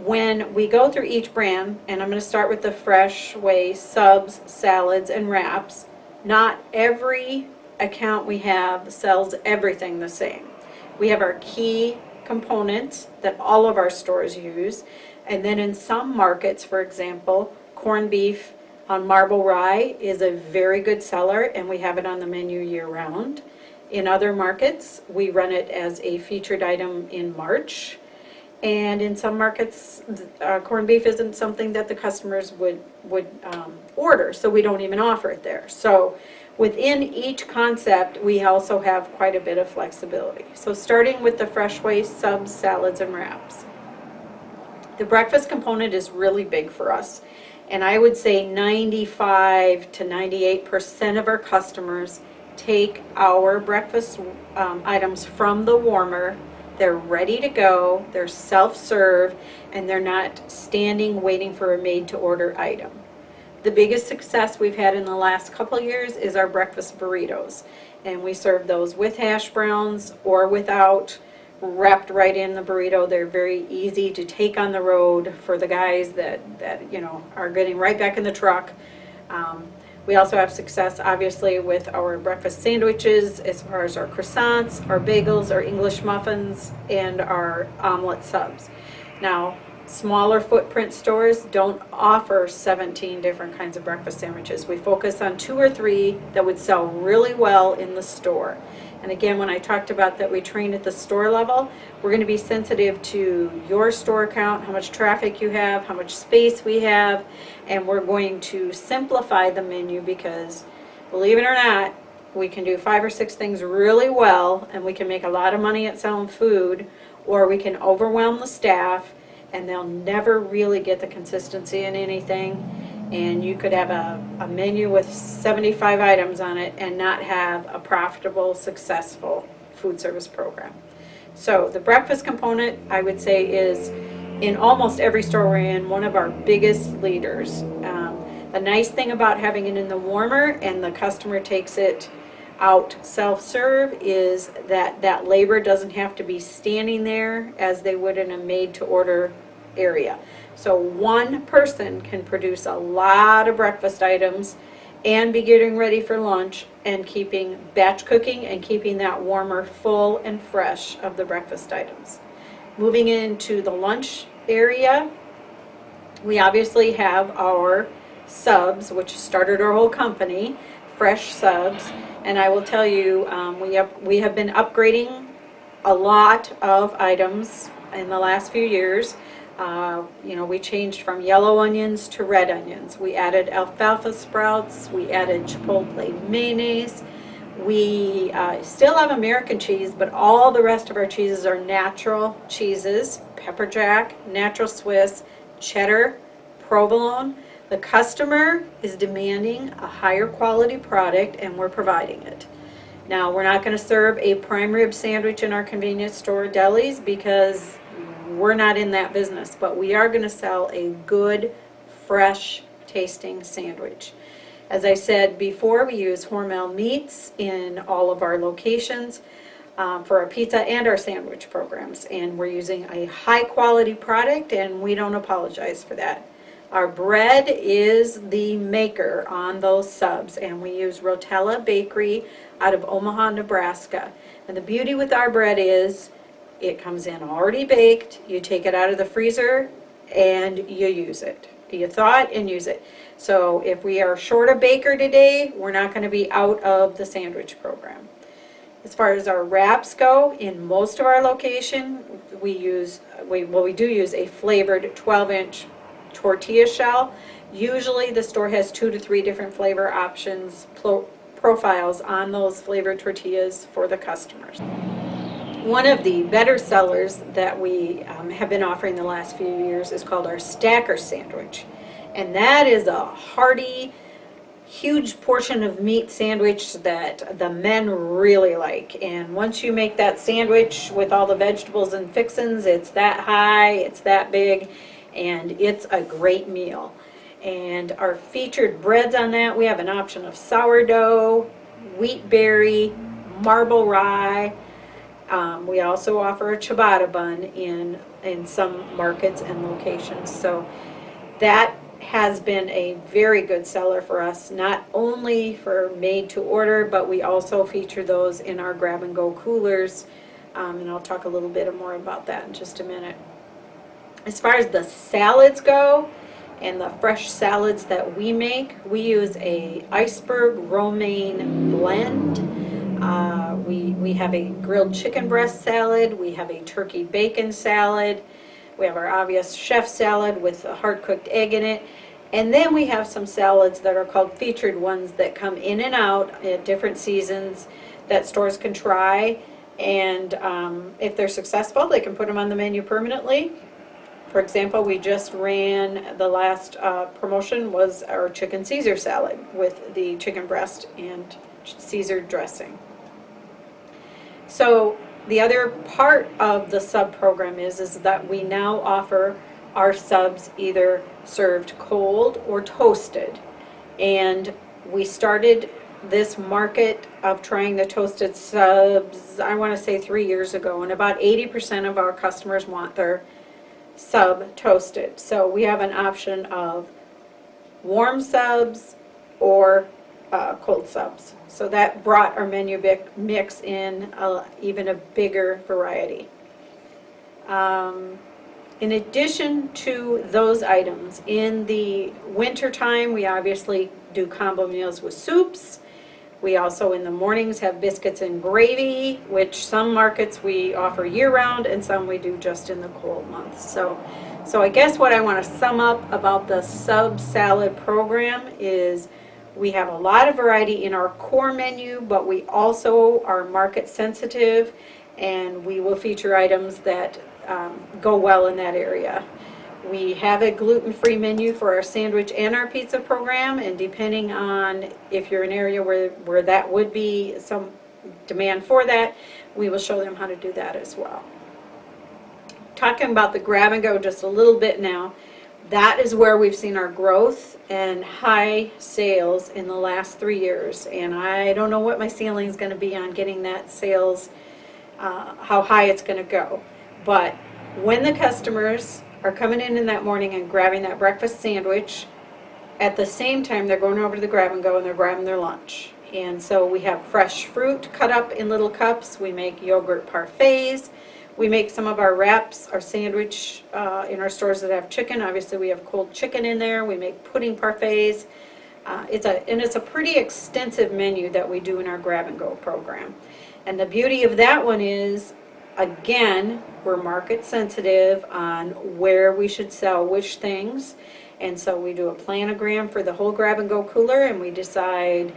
When we go through each brand, and I'm going to start with the Freshway subs, salads, and wraps, not every account we have sells everything the same. We have our key components that all of our stores use, and then in some markets, for example, corned beef on marble rye is a very good seller, and we have it on the menu year-round. In other markets, we run it as a featured item in March. And in some markets, corned beef isn't something that the customers would order, so we don't even offer it there. So within each concept, we also have quite a bit of flexibility. So starting with the Freshway subs, salads, and wraps. The breakfast component is really big for us. And I would say 95 to 98% of our customers take our breakfast items from the warmer. They're ready to go, they're self-serve, and they're not standing waiting for a made-to-order item. The biggest success we've had in the last couple of years is our breakfast burritos. And we serve those with hash browns or without, wrapped right in the burrito. They're very easy to take on the road for the guys that are getting right back in the truck. We also have success, obviously, with our breakfast sandwiches as far as our croissants, our bagels, our English muffins, and our omelet subs. Now, smaller footprint stores don't offer 17 different kinds of breakfast sandwiches. We focus on 2 or 3 that would sell really well in the store. And again, when I talked about that we train at the store level, we're going to be sensitive to your store count, how much traffic you have, how much space we have, and we're going to simplify the menu because, believe it or not, we can do 5 or 6 things really well, and we can make a lot of money at selling food, or we can overwhelm the staff, and they'll never really get the consistency in anything. And you could have a menu with 75 items on it and not have a profitable, successful food service program. So the breakfast component, I would say, is in almost every store we're in, one of our biggest leaders. The nice thing about having it in the warmer and the customer takes it out self-serve is that labor doesn't have to be standing there as they would in a made-to-order area. So one person can produce a lot of breakfast items and be getting ready for lunch and keeping batch cooking and keeping that warmer full and fresh of the breakfast items. Moving into the lunch area, we obviously have our subs, which started our whole company, fresh subs, and I will tell you, we have been upgrading a lot of items in the last few years. We changed from yellow onions to red onions. We added alfalfa sprouts. We added chipotle mayonnaise. We still have American cheese, but all the rest of our cheeses are natural cheeses: pepper jack, natural Swiss, cheddar, provolone. The customer is demanding a higher quality product, and we're providing it. Now, we're not going to serve a prime rib sandwich in our convenience store delis because we're not in that business, but we are going to sell a good, fresh tasting sandwich. As I said before, we use Hormel meats in all of our locations for our pizza and our sandwich programs, and we're using a high quality product, and we don't apologize for that. Our bread is the maker on those subs, and we use Rotella Bakery out of Omaha, Nebraska. And the beauty with our bread is it comes in already baked. You take it out of the freezer and you use it. You thaw it and use it. So if we are short a baker today, we're not going to be out of the sandwich program. As far as our wraps go, in most of our location, we do use a flavored 12-inch tortilla shell. Usually the store has 2 to 3 different flavor options, profiles on those flavored tortillas for the customers. One of the better sellers that we have been offering the last few years is called our Stacker Sandwich. And that is a hearty, huge portion of meat sandwich that the men really like. And once you make that sandwich with all the vegetables and fixins, it's that high, it's that big, and it's a great meal. And our featured breads on that, we have an option of sourdough, wheat berry, marble rye, We also offer a ciabatta bun in some markets and locations. So that has been a very good seller for us, not only for made to order, but we also feature those in our grab and go coolers. And I'll talk a little bit more about that in just a minute. As far as the salads go, and the fresh salads that we make, we use a iceberg romaine blend. We have a grilled chicken breast salad, we have a turkey bacon salad, we have our obvious chef salad with a hard-cooked egg in it, and then we have some salads that are called featured ones that come in and out at different seasons that stores can try, and if they're successful, they can put them on the menu permanently. For example, we just ran, the last promotion was our chicken Caesar salad with the chicken breast and Caesar dressing. So the other part of the sub program is that we now offer our subs either served cold or toasted. And we started this market of trying the toasted subs, I want to say 3 years ago, and about 80% of our customers want their sub toasted. So we have an option of warm subs or cold subs. So that brought our menu mix in even a bigger variety. In addition to those items, in the winter time, we obviously do combo meals with soups. We also in the mornings have biscuits and gravy, which some markets we offer year-round and some we do just in the cold months. So I guess what I want to sum up about the sub salad program is we have a lot of variety in our core menu, but we also are market sensitive, and we will feature items that go well in that area. We have a gluten-free menu for our sandwich and our pizza program, and depending on if you're in an area where that would be some demand for that, we will show them how to do that as well. Talking about the grab and go just a little bit now, that is where we've seen our growth and high sales in the last 3 years, and I don't know what my ceiling is going to be on getting that sales, how high it's going to go. But when the customers are coming in that morning and grabbing that breakfast sandwich, at the same time they're going over to the grab and go and they're grabbing their lunch. And so we have fresh fruit cut up in little cups. We make yogurt parfaits. We make some of our wraps, our sandwich in our stores that have chicken. Obviously we have cold chicken in there. We make pudding parfaits. It's a pretty extensive menu that we do in our grab and go program. And the beauty of that one is, again, we're market sensitive on where we should sell which things. And so we do a planogram for the whole grab and go cooler, and we decide,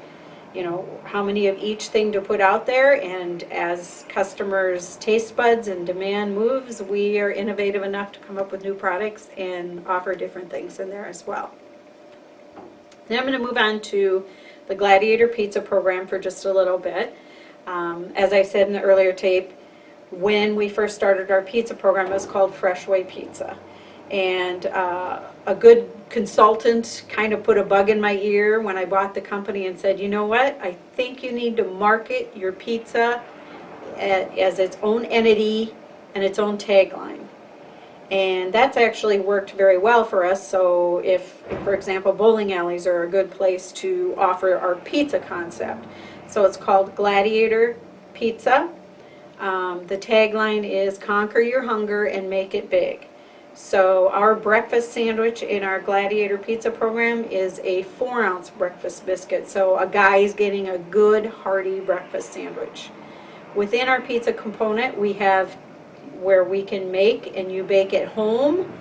how many of each thing to put out there. And as customers' taste buds and demand moves, we are innovative enough to come up with new products and offer different things in there as well. Then I'm going to move on to the Gladiator Pizza program for just a little bit. As I said in the earlier tape, when we first started our pizza program, it was called Freshway Pizza. And a good consultant kind of put a bug in my ear when I bought the company and said, you know what, I think you need to market your pizza as its own entity and its own tagline. And that's actually worked very well for us. So if, for example, bowling alleys are a good place to offer our pizza concept. So it's called Gladiator Pizza. The tagline is conquer your hunger and make it big. So our breakfast sandwich in our Gladiator Pizza program is a 4-ounce breakfast biscuit. So a guy's getting a good hearty breakfast sandwich. Within our pizza component, we have where we can make and you bake at home,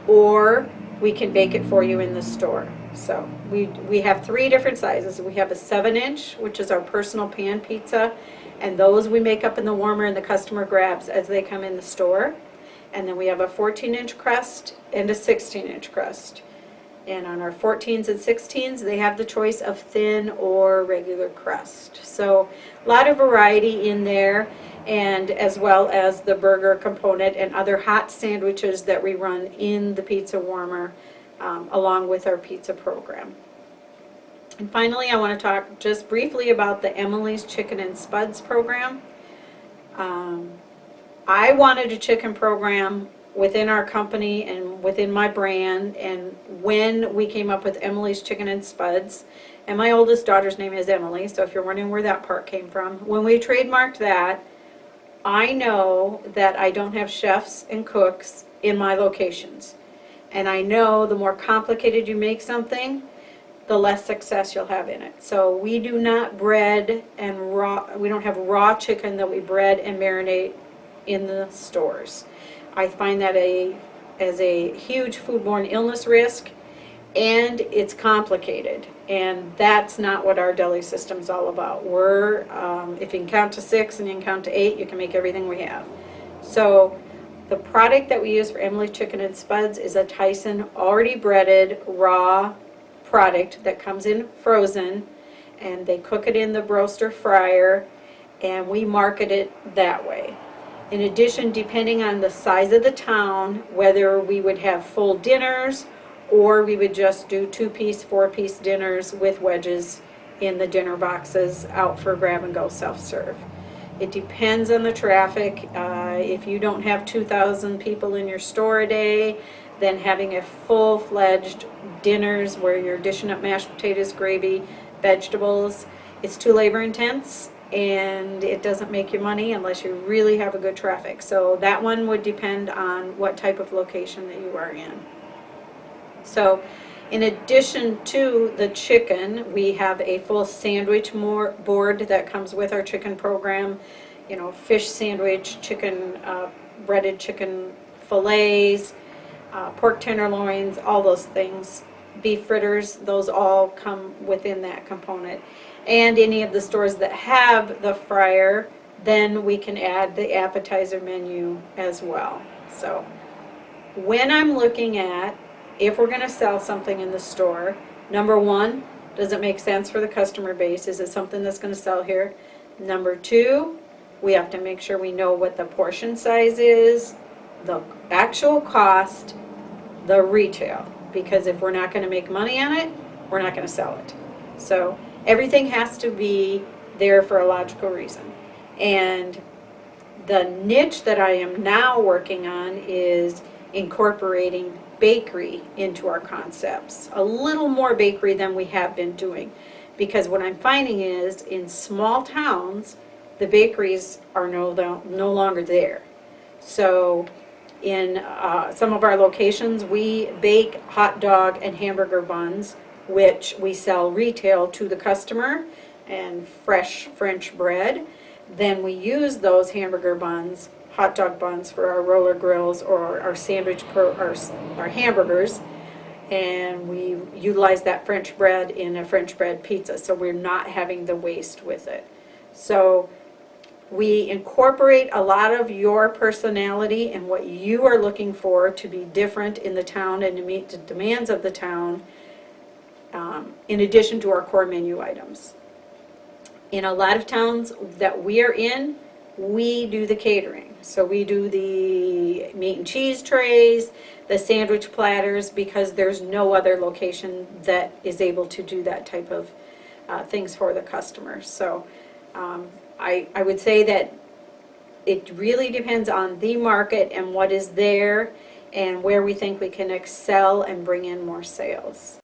or we can bake it for you in the store. So we have 3 different sizes. We have a 7-inch, which is our personal pan pizza, and those we make up in the warmer and the customer grabs as they come in the store. And then we have a 14-inch crust and a 16-inch crust. And on our 14s and 16s, they have the choice of thin or regular crust. So a lot of variety in there, and as well as the burger component and other hot sandwiches that we run in the pizza warmer along with our pizza program. And finally, I want to talk just briefly about the Emily's Chicken and Spuds program. I wanted a chicken program within our company and within my brand, and when we came up with Emily's Chicken and Spuds, and my oldest daughter's name is Emily, so if you're wondering where that part came from, when we trademarked that, I know that I don't have chefs and cooks in my locations. And I know the more complicated you make something, the less success you'll have in it. So we do not bread and we don't have raw chicken that we bread and marinate in the stores. I find that as a huge foodborne illness risk, and it's complicated. And that's not what our deli system's all about. We're, if you can count to 6 and you can count to 8, you can make everything we have. So the product that we use for Emily's Chicken and Spuds is a Tyson already breaded raw product that comes in frozen, and they cook it in the broaster fryer, and we market it that way. In addition, depending on the size of the town, whether we would have full dinners or we would just do 2-piece, 4-piece dinners with wedges in the dinner boxes out for grab and go self-serve. It depends on the traffic. If you don't have 2,000 people in your store a day, then having a full-fledged dinners where you're dishing up mashed potatoes, gravy, vegetables, it's too labor intense, and it doesn't make you money unless you really have a good traffic. So that one would depend on what type of location that you are in. So in addition to the chicken, we have a full sandwich board that comes with our chicken program. You know, fish sandwich, chicken, breaded chicken fillets, pork tenderloins, all those things. Beef fritters, those all come within that component. And any of the stores that have the fryer, then we can add the appetizer menu as well. So when I'm looking at if we're going to sell something in the store, number one, does it make sense for the customer base? Is it something that's going to sell here? Number two, we have to make sure we know what the portion size is, the actual cost, the retail. Because if we're not going to make money on it, we're not going to sell it. So everything has to be there for a logical reason. And the niche that I am now working on is incorporating bakery into our concepts. A little more bakery than we have been doing. Because what I'm finding is in small towns, the bakeries are no longer there. So in some of our locations, we bake hot dog and hamburger buns, which we sell retail to the customer, and fresh French bread. Then we use those hamburger buns, hot dog buns, for our roller grills or our sandwich, our hamburgers, and we utilize that French bread in a French bread pizza, so we're not having the waste with it. So we incorporate a lot of your personality and what you are looking for to be different in the town and to meet the demands of the town, in addition to our core menu items. In a lot of towns that we are in, we do the catering. So we do the meat and cheese trays, the sandwich platters, because there's no other location that is able to do that type of things for the customer. So I would say that it really depends on the market and what is there and where we think we can excel and bring in more sales.